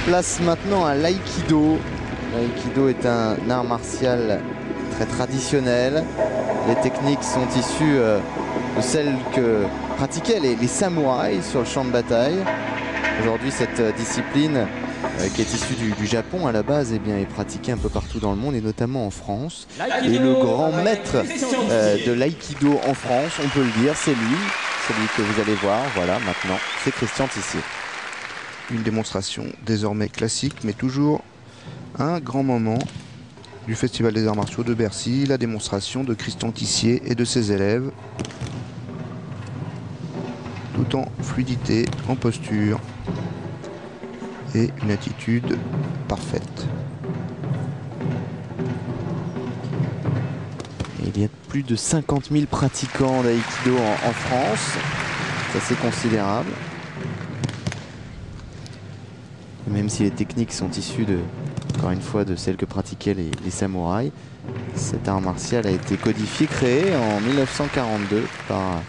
place maintenant à l'aïkido. L'aïkido est un art martial très traditionnel. Les techniques sont issues de celles que pratiquaient les samouraïs sur le champ de bataille. Aujourd'hui, cette discipline qui est issue du Japon à la base, eh bien, est pratiquée un peu partout dans le monde et notamment en France. Et le grand maître de l'aïkido en France, on peut le dire, c'est lui, celui que vous allez voir. Voilà, maintenant, c'est Christian Tissier. Une démonstration désormais classique, mais toujours un grand moment du Festival des Arts Martiaux de Bercy, la démonstration de Christian Tissier et de ses élèves, tout en fluidité, en posture et une attitude parfaite. Et il y a plus de 50 000 pratiquants d'aïkido en France, c'est assez considérable. Et même si les techniques sont issues encore une fois de celles que pratiquaient les samouraïs, cet art martial a été codifié, créé en 1942 par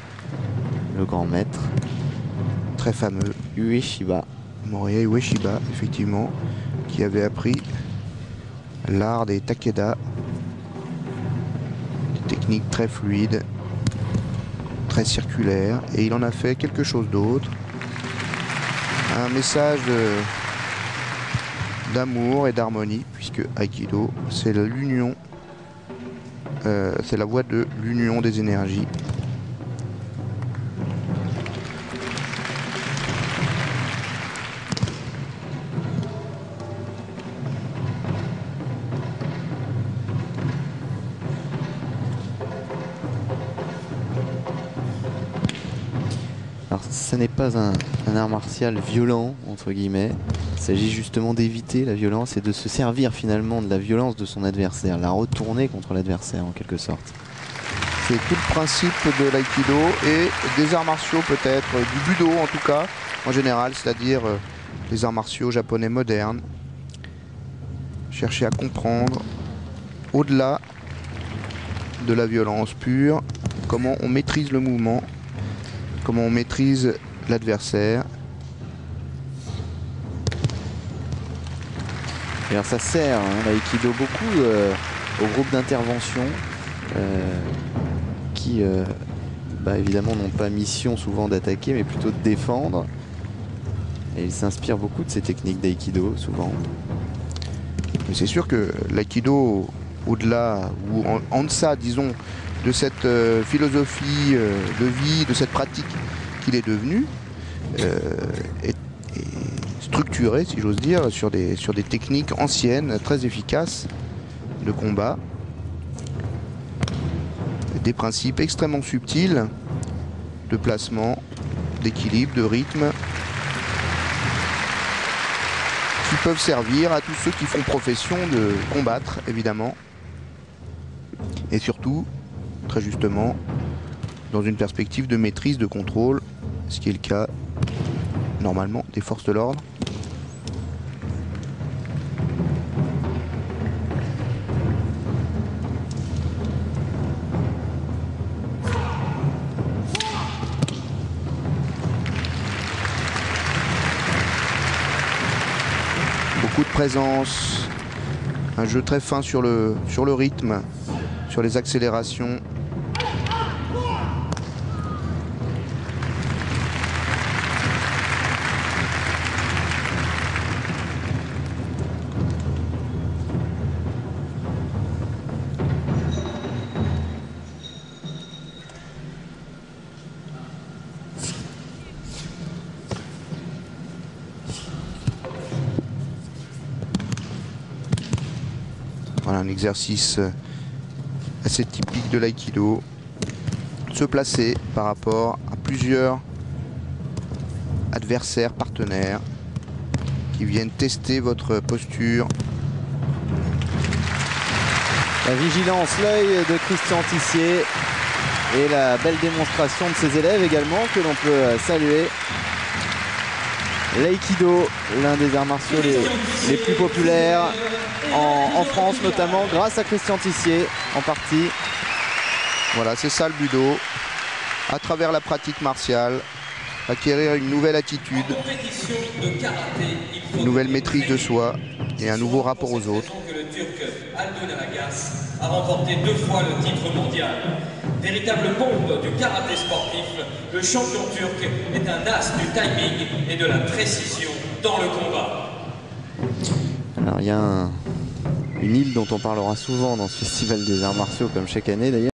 le grand maître très fameux Ueshiba. Morihei Ueshiba, effectivement, qui avait appris l'art des takeda, des techniques très fluides, très circulaires, et il en a fait quelque chose d'autre, un message d'amour et d'harmonie, puisque Aikido, c'est l'union, c'est la voie de l'union des énergies. Alors, ce n'est pas un art martial violent, entre guillemets. Il s'agit justement d'éviter la violence et de se servir finalement de la violence de son adversaire, la retourner contre l'adversaire en quelque sorte. C'est tout le principe de l'aïkido et des arts martiaux peut-être, du budo en tout cas, en général, c'est-à-dire les arts martiaux japonais modernes. Chercher à comprendre, au-delà de la violence pure, comment on maîtrise le mouvement, comment on maîtrise l'adversaire. Et alors ça sert, l'aïkido, beaucoup aux groupes d'intervention qui évidemment n'ont pas mission souvent d'attaquer mais plutôt de défendre. Et ils s'inspirent beaucoup de ces techniques d'aïkido souvent. Mais c'est sûr que l'aïkido, au-delà ou en deçà, disons, de cette philosophie de vie, de cette pratique qu'il est devenu, est structuré, si j'ose dire, sur des techniques anciennes, très efficaces de combat, des principes extrêmement subtils de placement, d'équilibre, de rythme, qui peuvent servir à tous ceux qui font profession de combattre, évidemment, et surtout, très justement, dans une perspective de maîtrise, de contrôle, ce qui est le cas, normalement, des forces de l'ordre. Beaucoup de présence, un jeu très fin sur le rythme, sur les accélérations. Voilà un exercice assez typique de l'aïkido. Se placer par rapport à plusieurs adversaires, partenaires qui viennent tester votre posture. La vigilance, l'œil de Christian Tissier et la belle démonstration de ses élèves également que l'on peut saluer. L'aïkido, l'un des arts martiaux les plus populaires en France notamment, grâce à Christian Tissier en partie. Voilà, c'est ça le budo. À travers la pratique martiale, acquérir une nouvelle attitude. En compétition de karaté, il faut une nouvelle maîtrise de soi et un nouveau rapport aux autres. Que le Turc Aldon Alagas a remporté 2 fois le titre mondial. Véritable bombe du karaté sportif, le champion turc est un as du timing et de la précision dans le combat. Alors il y a une île dont on parlera souvent dans ce festival des arts martiaux comme chaque année d'ailleurs.